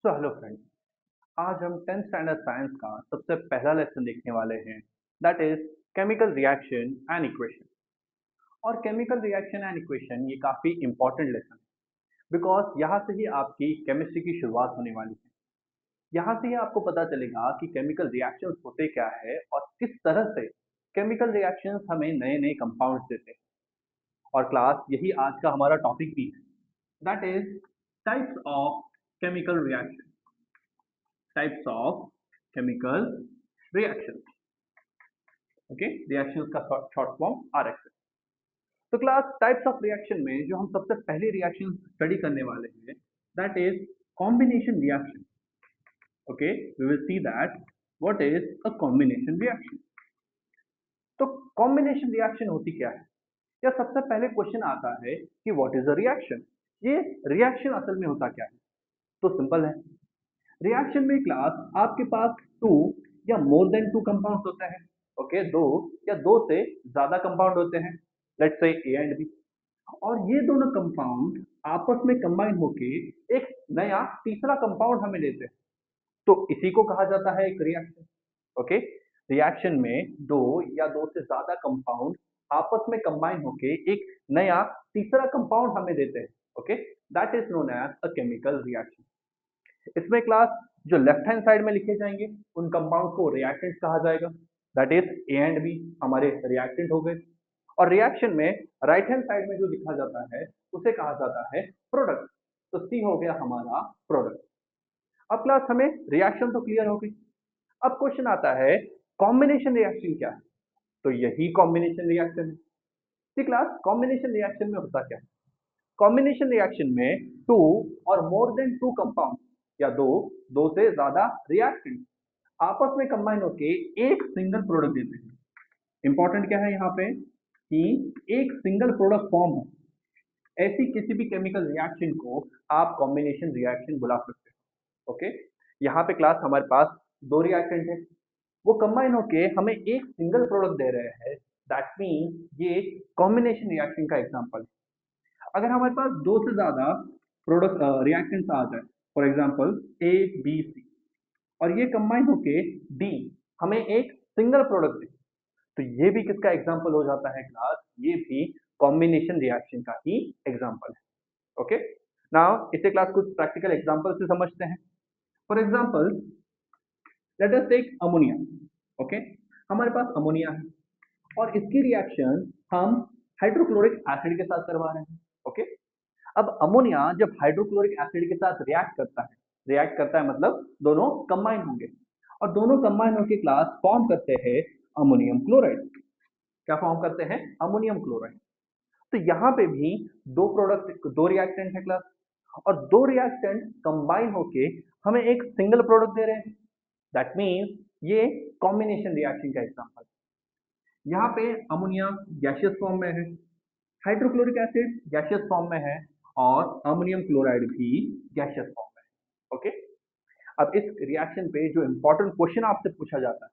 Hello friends. आज हम 10th standard science का सबसे पहला लेसन देखने वाले हैं, that is chemical reaction and equation. और केमिकल रिएक्शन एंड इक्वेशन ये काफ़ी इंपॉर्टेंट लेसन है, बिकॉज यहाँ से ही आपकी केमिस्ट्री की शुरुआत होने वाली है। यहाँ से ही आपको पता चलेगा कि केमिकल रिएक्शंस होते क्या है और किस तरह से केमिकल रिएक्शंस हमें नए नए कंपाउंड्स देते हैं। और क्लास यही आज का हमारा टॉपिक भी है, that is types of chemical reaction. Types of chemical reaction. Okay, reactions का शॉर्ट फॉर्म आरएक्स। तो क्लास टाइप्स ऑफ रिएक्शन में जो हम सबसे पहली रिएक्शन स्टडी करने वाले हैं, that is combination reaction. Okay, we will see that what is a combination reaction. तो कॉम्बिनेशन रिएक्शन होती क्या है, या सबसे पहले क्वेश्चन आता है कि व्हाट इज अ रिएक्शन। ये रिएक्शन असल में होता क्या है? तो सिंपल है, रिएक्शन में क्लास आपके पास टू या मोर देन टू कंपाउंड्स होते हैं। ओके, दो या दो से ज्यादा कंपाउंड होते हैं, let's say A and B. और ये दोनों कंपाउंड आपस में कंबाइन होके एक नया तीसरा कंपाउंड हमें देते हैं। तो इसी को कहा जाता है एक रिएक्शन। ओके, रिएक्शन में दो या दो से ज्यादा कंपाउंड आपस में कंबाइन होके एक नया तीसरा कंपाउंड हमें देते हैं। Okay, that is known as a chemical reaction. इसमें क्लास जो लेफ्ट हैंड साइड में लिखे जाएंगे उन कंपाउंड को रिएक्टेंट कहा जाएगा, that is A and B हमारे रिएक्टेंट हो गए। और रिएक्शन में राइट हैंड साइड में जो लिखा जाता है उसे कहा जाता है प्रोडक्ट। तो सी हो गया हमारा प्रोडक्ट। अब क्लास हमें रिएक्शन तो क्लियर हो गई। अब क्वेश्चन आता है कॉम्बिनेशन रिएक्शन क्या है। तो यही कॉम्बिनेशन रिएक्शन है। सी क्लास, कॉम्बिनेशन रिएक्शन में होता क्या है? कॉम्बिनेशन रिएक्शन में टू और मोर देन टू कंपाउंड या दो दो से ज्यादा रिएक्टेंट आपस में कंबाइन होके एक सिंगल प्रोडक्ट देते हैं। इंपॉर्टेंट क्या है यहाँ पे कि एक सिंगल प्रोडक्ट फॉर्म हो, ऐसी किसी भी केमिकल रिएक्शन को आप कॉम्बिनेशन रिएक्शन बुला सकते हो। ओके, यहाँ पे क्लास हमारे पास दो रिएक्टेंट है, वो कंबाइन होके हमें एक सिंगल प्रोडक्ट दे रहे हैं, दैट मीन्स ये कॉम्बिनेशन रिएक्शन का एग्जांपल है। अगर हमारे पास दो से ज्यादा प्रोडक्ट रिएक्टेंट्स आ जाए, for example A B C, और ये कंबाइन होके डी हमें एक सिंगल प्रोडक्ट दे, तो ये भी किसका एग्जांपल हो जाता है क्लास? ये भी कॉम्बिनेशन रिएक्शन का ही एग्जांपल है। ओके, नाउ इसे क्लास कुछ प्रैक्टिकल एग्जांपल से समझते हैं। For example let us take ammonia. Okay, हमारे पास अमोनिया है और इसकी रिएक्शन हम हाइड्रोक्लोरिक एसिड के साथ करवा रहे हैं। ओके, अब अमोनिया जब हाइड्रोक्लोरिक एसिड के साथ रिएक्ट करता है मतलब दोनों कंबाइन होंगे, और दोनों कंबाइन होकर क्लास फॉर्म करते हैं अमोनियम क्लोराइड। क्या फॉर्म करते हैं? Ammonium chloride. तो यहाँ पे भी दो रिएक्टेंट है क्लास, और दो रिएक्टेंट कंबाइन होके हमें एक सिंगल प्रोडक्ट दे रहे हैं, दैट मीन्स ये कॉम्बिनेशन रिएक्शन का एग्जांपल। यहाँ पे अमोनिया गैसियस फॉर्म में है, हाइड्रोक्लोरिक एसिड गैसियस फॉर्म में है, और अमोनियम क्लोराइड भी गैसियस फॉर्म में है। ओके, अब इस रिएक्शन पे जो इंपॉर्टेंट क्वेश्चन आपसे पूछा जाता है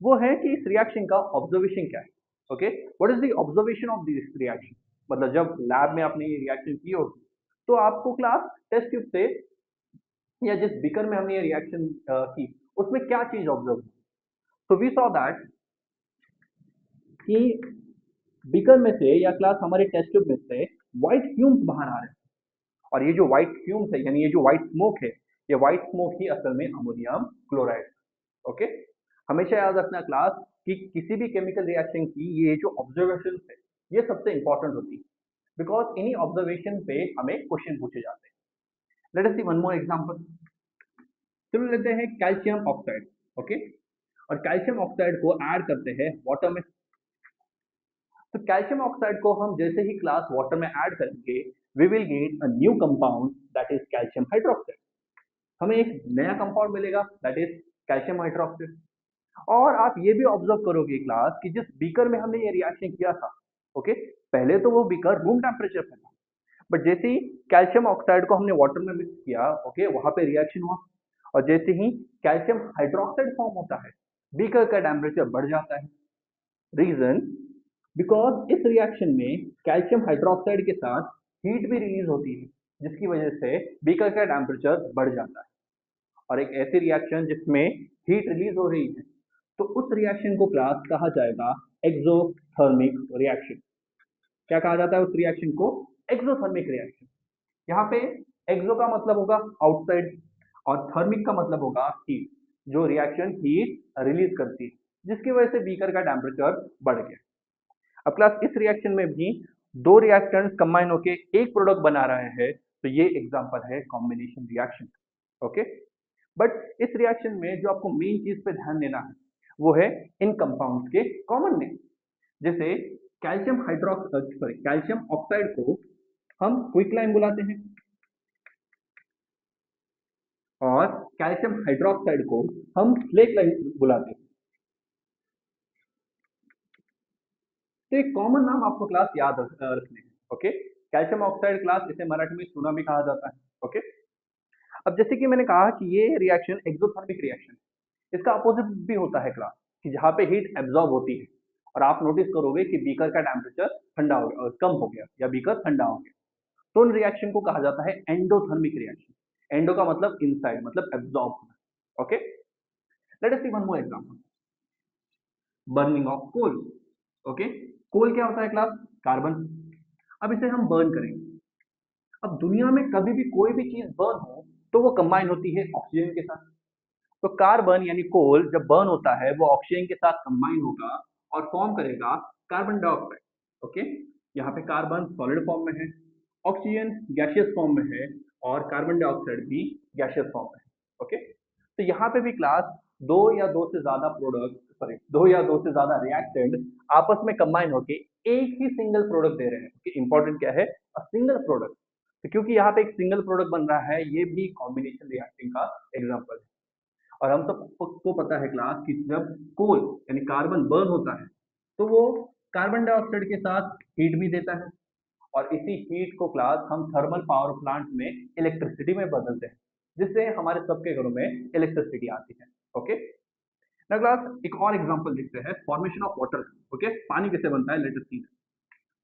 वो है कि इस रिएक्शन का ऑब्जर्वेशन क्या है। Okay, what is the observation of this reaction. मतलब जब लैब में आपने ये रिएक्शन की होगी तो आपको क्लास टेस्ट ट्यूब से या जिस बीकर में हमने ये रिएक्शन की उसमें क्या चीज ऑब्जर्व की। तो वी सॉ दैट कि बीकर में से या क्लास हमारे टेस्ट ट्यूब में से व्हाइट फ्यूम्स बाहर आ रहे हैं, और ये जो व्हाइट फ्यूम्स है यानी ये जो व्हाइट स्मोक है, ये व्हाइट स्मोक ही असल में अमोनियम क्लोराइड। ओके, हमेशा याद रखना क्लास कि किसी भी केमिकल रिएक्शन की ये जो ऑब्जर्वेशन है ये सबसे इंपॉर्टेंट होती है, बिकॉज इन्हीं ऑब्जर्वेशन पे हमें क्वेश्चन पूछे जाते हैं। Late us see one more example. चलो लेते हैं कैल्शियम ऑक्साइड। ओके, और कैल्शियम ऑक्साइड को ऐड करते हैं वाटर में। तो कैल्शियम ऑक्साइड को हम जैसे ही क्लास वाटर में ऐड करेंगे, we will get a new compound that is calcium hydroxide. हमें एक नया कंपाउंड मिलेगा दैट इज कैल्शियम हाइड्रोक्साइड। और आप ये भी ऑब्जर्व करोगे क्लास कि जिस बीकर में हमने ये रिएक्शन किया था, ओके, पहले तो वो बीकर रूम टेम्परेचर पे था, बट जैसे ही कैल्शियम ऑक्साइड को हमने वाटर में मिक्स किया, ओके, वहां पे रिएक्शन हुआ, और जैसे ही कैल्शियम हाइड्रोक्साइड फॉर्म होता है बीकर का टेम्परेचर बढ़ जाता है। रीजन, बिकॉज इस रिएक्शन में कैल्शियम हाइड्रोक्साइड के साथ हीट भी रिलीज होती है, जिसकी वजह से बीकर का टेम्परेचर बढ़ जाता है। और एक ऐसी रिएक्शन जिसमें हीट रिलीज हो रही है, तो उस रिएक्शन को क्लास कहा जाएगा एक्सोथर्मिक रिएक्शन। क्या कहा जाता है उस रिएक्शन को? Exothermic reaction. यहाँ पे एक्सो का मतलब होगा आउटसाइड और थर्मिक का मतलब होगा हीट, जो रिएक्शन हीट रिलीज करती है, जिसकी वजह से बीकर का टेम्परेचर बढ़ गया। अब क्लास इस रिएक्शन में भी दो रिएक्टेंट्स कंबाइन होके एक प्रोडक्ट बना रहे हैं, तो ये एग्जांपल है कॉम्बिनेशन रिएक्शन। ओके, बट इस रिएक्शन में जो आपको मेन चीज पे ध्यान देना है वो है इन कंपाउंड्स के कॉमन नेम। जैसे कैल्शियम ऑक्साइड को हम क्विकलाइम बुलाते हैं और कैल्शियम हाइड्रोक्साइड को हम फ्लेक लाइम बुलाते हैं। तो एक कॉमन नाम आपको क्लास याद रखने हैं। ओके, कैल्शियम ऑक्साइड क्लास इसे मराठी में चूना भी कहा जाता है। ओके, अब जैसे कि मैंने कहा कि ये रिएक्शन एक्सोथर्मिक रिएक्शन है, इसका अपोजिट भी होता है क्लास, कि जहाँ पे हीट एब्जॉर्ब होती है और आप नोटिस करोगे कि बीकर का टेम्परेचर ठंडा हो गया, कम हो गया या बीकर ठंडा हो गया, तो उन रिएक्शन को कहा जाता है एंडोथर्मिक रिएक्शन। एंडो का मतलब इनसाइड, मतलब एब्जॉर्ब होना। Okay, let us see one more example, burning of coal. Okay, coal क्या होता है क्लास? कार्बन। अब इसे हम बर्न करेंगे। अब दुनिया में कभी भी कोई भी चीज बर्न हो तो वो कंबाइन होती है ऑक्सीजन के साथ। तो कार्बन यानी कोल जब बर्न होता है वो ऑक्सीजन के साथ कंबाइन होगा और फॉर्म करेगा कार्बन डाइऑक्साइड। ओके, यहाँ पे कार्बन सॉलिड फॉर्म में है, ऑक्सीजन गैसियस फॉर्म में है और कार्बन डाइऑक्साइड भी गैसियस फॉर्म में है। ओके, तो यहाँ पे भी क्लास दो या दो से ज्यादा रिएक्टेंट आपस में कंबाइन होके एक ही सिंगल प्रोडक्ट दे रहे हैं। ओके, इंपॉर्टेंट क्या है? अ सिंगल प्रोडक्ट। तो क्योंकि यहाँ पे एक सिंगल प्रोडक्ट बन रहा है, ये भी कॉम्बिनेशन रिएक्शन का एग्जाम्पल है। और हम सबको पता है क्लास कि जब कोल यानी कार्बन बर्न होता है तो वो कार्बन डाइऑक्साइड के साथ हीट भी देता है और इसी हीट को क्लास हम थर्मल पावर प्लांट में इलेक्ट्रिसिटी में बदलते हैं, जिससे हमारे सबके घरों में इलेक्ट्रिसिटी आती है। ओके, ना क्लास एक और एग्जांपल देखते हैं, फॉर्मेशन ऑफ वाटर। ओके, पानी कैसे बनता है, लेट अस सी।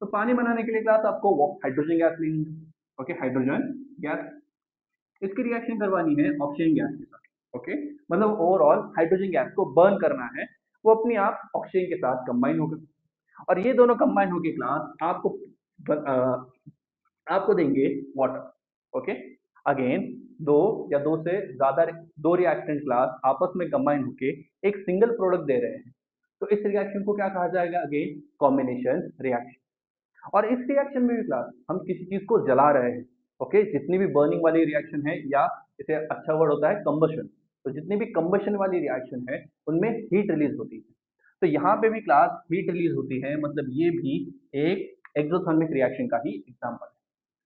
तो पानी बनाने के लिए क्लास आपको हाइड्रोजन गैस लेनी है। ओके, हाइड्रोजन गैस, इसकी रिएक्शन करवानी है ऑक्सीजन गैस के साथ। ओके, मतलब ओवरऑल हाइड्रोजन गैस को बर्न करना है, वो अपने आप ऑक्सीजन के साथ कंबाइन होगा और ये दोनों कंबाइन होके क्लास आपको देंगे वाटर। ओके, अगेन दो या दो से ज्यादा दो रिएक्टेंट क्लास आपस में कंबाइन होके एक सिंगल प्रोडक्ट दे रहे हैं, तो इस रिएक्शन को क्या कहा जाएगा? Again combination reaction. और इस रिएक्शन में भी क्लास हम किसी चीज को जला रहे हैं। ओके, जितनी भी बर्निंग वाली रिएक्शन है, या इसे अच्छा वर्ड होता है कंबशन, तो जितनी भी कंबशन वाली रिएक्शन है उनमें हीट रिलीज होती है। तो यहाँ पे भी क्लास हीट रिलीज होती है, मतलब ये भी एक एक्सोथर्मिक रिएक्शन का ही एग्जाम्पल है।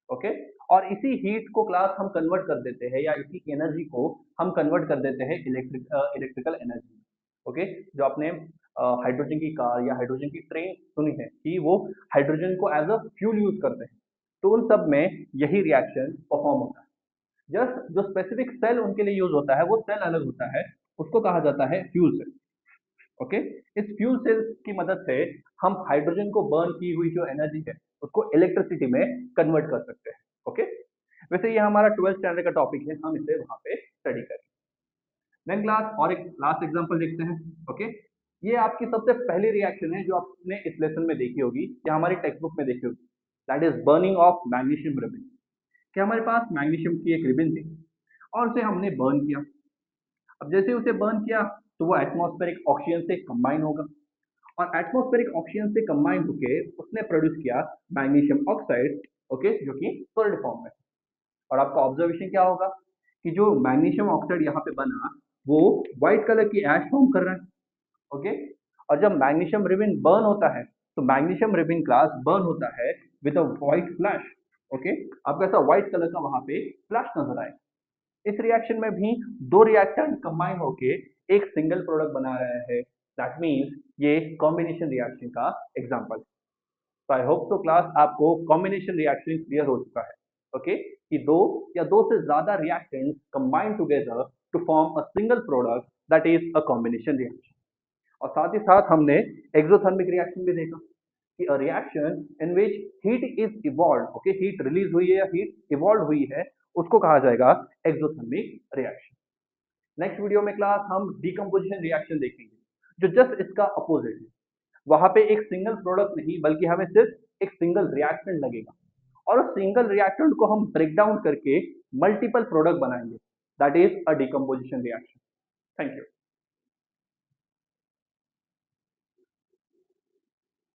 ओके, और इसी हीट को क्लास हम कन्वर्ट कर देते हैं, या इसी एनर्जी को हम कन्वर्ट कर देते हैं इलेक्ट्रिकल एनर्जी। ओके, जो आपने हाइड्रोजन की कार या हाइड्रोजन की ट्रेन सुनी है कि वो हाइड्रोजन को एज अ फ्यूल यूज करते हैं, तो उन सब में यही रिएक्शन परफॉर्म होता है। जस्ट जो स्पेसिफिक सेल उनके लिए यूज होता है वो सेल अलग होता है, उसको कहा जाता है फ्यूल सेल। ओके, इस फ्यूल सेल की मदद से हम हाइड्रोजन को बर्न की हुई जो एनर्जी है उसको इलेक्ट्रिसिटी में कन्वर्ट कर सकते हैं। ओके, वैसे ये हमारा 12th स्टैंडर्ड का टॉपिक है, हम इसे वहां पे स्टडी करें। देन क्लास और एक लास्ट एग्जांपल देखते हैं। ओके, ये आपकी सबसे पहली रिएक्शन है जो आपने इस लेसन में देखी होगी या हमारी टेक्स्ट बुक में देखी होगी, that is burning of magnesium ribbon. कि हमारे पास मैग्नीशियम की एक रिबन थी और उसे हमने बर्न किया। अब जैसे उसे बर्न किया तो वो एटमॉस्फेरिक ऑक्सीजन से कंबाइन होगा और एटमॉस्फेरिक ऑक्सीजन से कंबाइन होके उसने प्रोड्यूस किया मैग्नीशियम ऑक्साइड। ओके, जो कि सॉलिड फॉर्म में। और आपका ऑब्जर्वेशन क्या होगा कि जो मैग्नीशियम ऑक्साइड यहाँ पे बना वो व्हाइट कलर की ऐश फॉर्म कर रहा है। ओके, और जब मैग्नीशियम रिबन बर्न होता है तो मैग्नीशियम रिबन क्लास बर्न होता है with a white flash. Okay, आपको ऐसा व्हाइट कलर का वहां पे फ्लैश नजर आएगा। इस रिएक्शन में भी दो रिएक्टेंट कंबाइन होके एक सिंगल प्रोडक्ट बना रहे हैं, दैट मीन्स ये कॉम्बिनेशन रिएक्शन का एग्जांपल है। तो आई होप तो क्लास आपको कॉम्बिनेशन रिएक्शन क्लियर हो चुका है। ओके, कि दो या दो से ज्यादा reactants combine together to form a single product, that is a combination reaction. और साथ ही साथ हमने एक्सोथर्मिक रिएक्शन भी देखा कि a reaction in which heat is evolve, okay, heat release हुई है या हीट इवॉल्व हुई है, उसको कहा जाएगा एक्सोथर्मिक रिएक्शन। नेक्स्ट वीडियो में क्लास हम डिकम्पोजिशन रिएक्शन देखेंगे, जो जस्ट इसका अपोजिट है। वहां पे एक सिंगल प्रोडक्ट नहीं बल्कि हमें सिर्फ एक सिंगल रिएक्टेंट लगेगा, और उस सिंगल रिएक्टेंट को हम ब्रेक डाउन करके मल्टीपल प्रोडक्ट बनाएंगे, that is a decomposition reaction. Thank you.